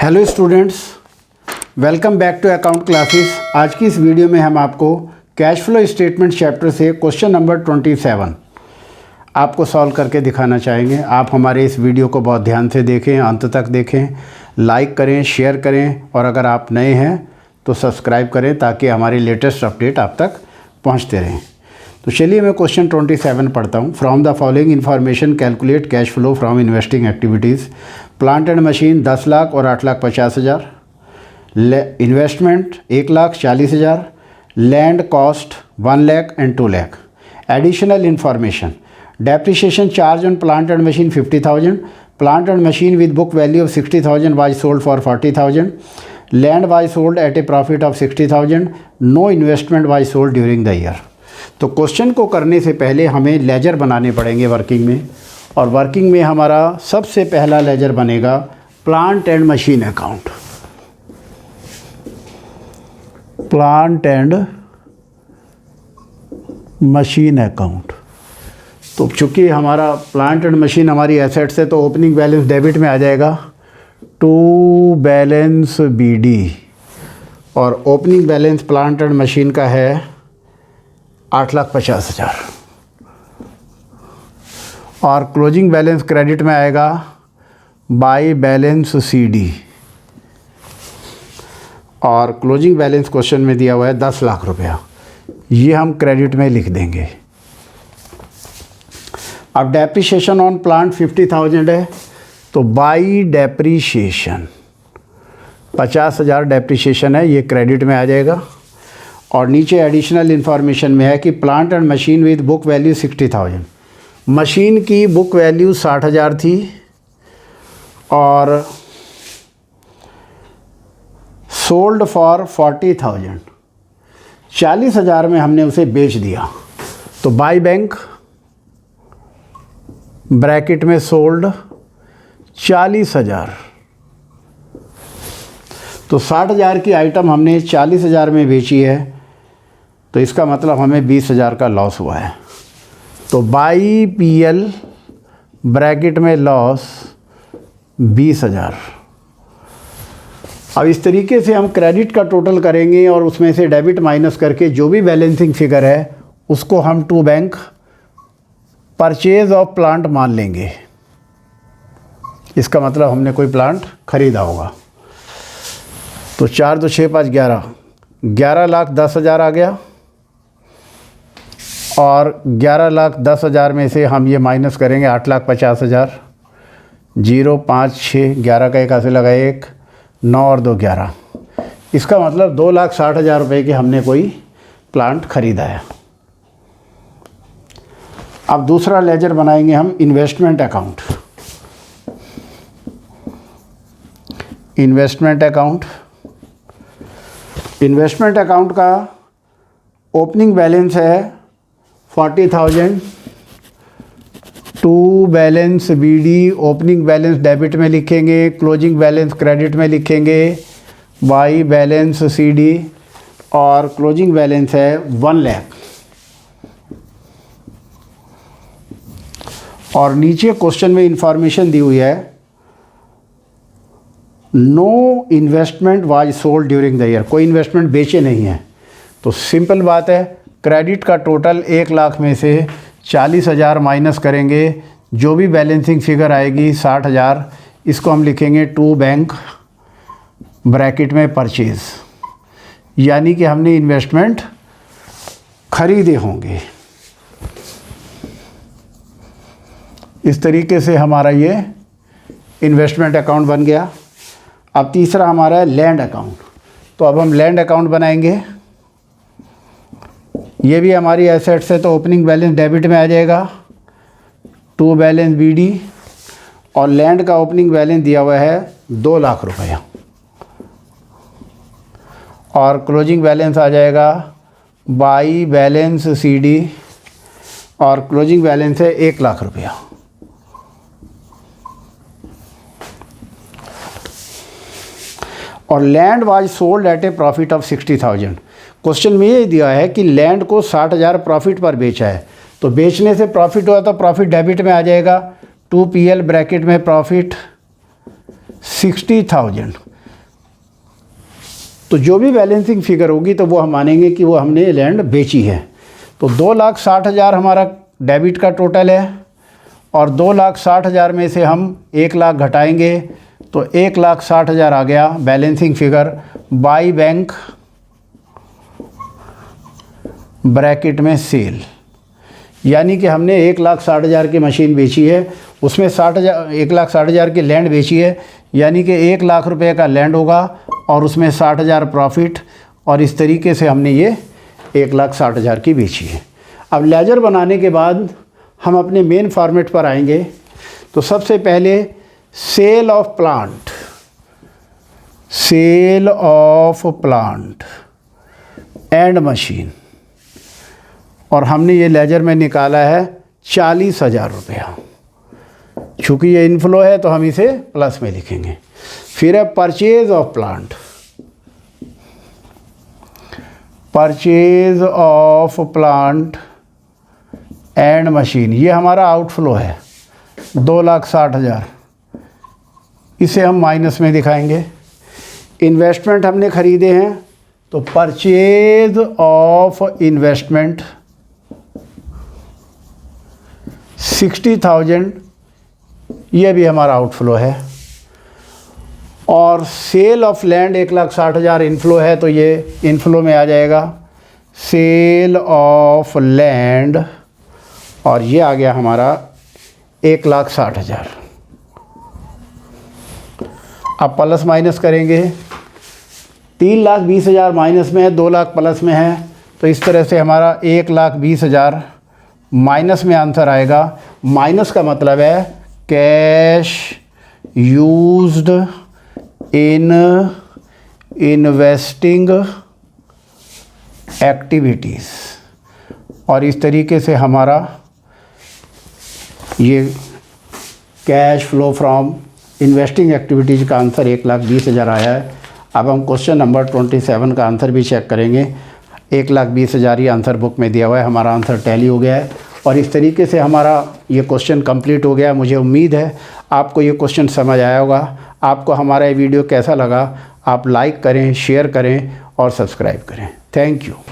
Hello students, welcome back to account classes. आज की इस वीडियो में हम आपको कैश फ्लो स्टेटमेंट चैप्टर से क्वेश्चन नंबर 27 आपको सॉल्व करके दिखाना चाहेंगे। आप हमारे इस वीडियो को बहुत ध्यान से देखें, अंत तक देखें, लाइक करें, शेयर करें और अगर आप नए हैं तो सब्सक्राइब करें ताकि हमारी लेटेस्ट अपडेट आप तक पहुँचते रहें। तो चलिए मैं क्वेश्चन 27 पढ़ता हूँ। From the following information calculate cash flow from investing activities. Plant and machine 10 lakh और 8,50,000, investment 1,40,000, land cost 1 lakh and 2 lakh. Additional information, depreciation charge on plant and machine 50,000, plant and machine with book value of 60,000 was sold for 40,000, land was sold at a profit of 60,000, no investment was sold during the year. तो question को करने से पहले हमें laser बनाने पड़ेंगे working में, और वर्किंग में हमारा सबसे पहला लेजर बनेगा plant and machine account. Plant and machine account. तो चूंकि हमारा प्लांट एंड मशीन हमारी एसेट्स है तो ओपनिंग बैलेंस डेबिट में आ जाएगा टू बैलेंस बीडी, और opening balance plant and machine का है 8,50,000, और क्लोजिंग बैलेंस क्रेडिट में आएगा बाय बैलेंस सीडी, और क्लोजिंग बैलेंस क्वेश्चन में दिया हुआ है 10 लाख रुपया, ये हम क्रेडिट में लिख देंगे। अब डेप्रिसिएशन ऑन प्लांट 50,000 है तो बाई डेप्रिसिएशन 50,000 डेप्रिसिएशन है, ये क्रेडिट में आ जाएगा। और नीचे एडिशनल इन्फॉर्मेशन में है कि plant and machine with book value 60,000, machine की बुक वैल्यू 60,000 थी और सोल्ड फॉर 40,000, 40,000 में हमने उसे बेच दिया। तो बाय बैंक ब्रैकेट में सोल्ड 40,000, तो 60,000 की आइटम हमने 40,000 में बेची है, तो इसका मतलब हमें 20,000 का लॉस हुआ है। तो बाई पीएल ब्रैकेट में लॉस 20,000। अब इस तरीके से हम क्रेडिट का टोटल करेंगे और उसमें से डेबिट माइनस करके जो भी बैलेंसिंग फिगर है उसको हम to bank purchase of plant मान लेंगे। इसका मतलब हमने कोई प्लांट खरीदा होगा। तो 4 2 6 5 11, 11,10,000 आ गया, और 11,10,000 में से हम ये माइनस करेंगे 8,50,000। 0 5 6 11 का एक हाथ से लगा 1, 9 और 2 11, इसका मतलब 2,60,000 रुपये के हमने कोई प्लांट खरीदा है। अब दूसरा लेजर बनाएंगे हम investment account. Investment account, investment account का ओपनिंग बैलेंस है 40,000, to balance BD, opening balance debit में लिखेंगे, क्लोजिंग बैलेंस क्रेडिट में लिखेंगे, बाई बैलेंस सीडी, और क्लोजिंग बैलेंस है 1 लाख। और नीचे क्वेश्चन में इंफॉर्मेशन दी हुई है no investment was sold during the year, कोई इन्वेस्टमेंट बेचे नहीं है। तो सिंपल बात है, क्रेडिट का टोटल 1 लाख में से 40,000 माइनस करेंगे, जो भी बैलेंसिंग फिगर आएगी 60,000, इसको हम लिखेंगे टू बैंक ब्रैकेट में परचेज, यानी कि हमने इन्वेस्टमेंट खरीदे होंगे। इस तरीके से हमारा ये इन्वेस्टमेंट अकाउंट बन गया। अब तीसरा हमारा है लैंड अकाउंट। तो अब हम लैंड अकाउंट बनाएंगे। ये भी हमारी एसेट्स है तो ओपनिंग बैलेंस डेबिट में आ जाएगा, टू बैलेंस बीडी, और लैंड का ओपनिंग बैलेंस दिया हुआ है 2 लाख रुपया, और क्लोजिंग बैलेंस आ जाएगा बाई बैलेंस सीडी, और क्लोजिंग बैलेंस है 1 लाख रुपया। और land was sold at a profit of 60,000। Question में ये दिया है कि लैंड को 60,000 प्रॉफिट पर बेचा है, तो बेचने से प्रॉफिट हुआ तो प्रॉफिट डेबिट में आ जाएगा, टू पीएल ब्रैकेट में प्रॉफिट 60,000, तो जो भी बैलेंसिंग फिगर होगी तो वो हम मानेंगे कि वो हमने लैंड बेची है। तो 2,60,000 हमारा डेबिट का टोटल है और 2,60,000 में से हम 1 लाख घटाएंगे तो 1,60,000 आ गया balancing figure by bank bracket में सेल। यानी कि हमने 1,60,000 की मशीन बेची है, उसमें 1,60,000 की लैंड बेची है, यानी कि 1 लाख रुपए का लैंड होगा और उसमें 60,000 प्रॉफिट, और इस तरीके से हमने ये 1,60,000 की बेची है। अब लेजर बनाने के बाद हम अपने मेन फॉर्मेट पर आएंगे। तो सबसे पहले sale of plant and machine, और हमने ये लेजर में निकाला है 40,000 रुपया। चूँकि ये इनफ्लो है तो हम इसे प्लस में लिखेंगे। फिर है purchase of plant and machine, ये हमारा आउटफ्लो है 2,60,000, इसे हम माइनस में दिखाएंगे। इन्वेस्टमेंट हमने ख़रीदे हैं तो परचेज ऑफ इन्वेस्टमेंट 60,000, ये भी हमारा आउटफ्लो है। और सेल ऑफ लैंड 1,60,000 इनफ्लो है तो ये इनफ्लो में आ जाएगा सेल ऑफ लैंड, और ये आ गया हमारा 1,60,000। अब प्लस माइनस करेंगे, 3,20,000 माइनस में है, 2 लाख प्लस में है, तो इस तरह से हमारा 1,20,000 माइनस में आंसर आएगा। माइनस का मतलब है cash used in investing activities, और इस तरीके से हमारा ये cash flow from investing activities का आंसर 1,20,000 आया है। अब हम क्वेश्चन नंबर 27 का आंसर भी चेक करेंगे। 1,20,000 ही आंसर बुक में दिया हुआ है, हमारा आंसर टैली हो गया है, और इस तरीके से हमारा ये क्वेश्चन कंप्लीट हो गया। मुझे उम्मीद है आपको ये क्वेश्चन समझ आया होगा। आपको हमारा ये वीडियो कैसा लगा, आप लाइक करें, शेयर करें और सब्सक्राइब करें। Thank you.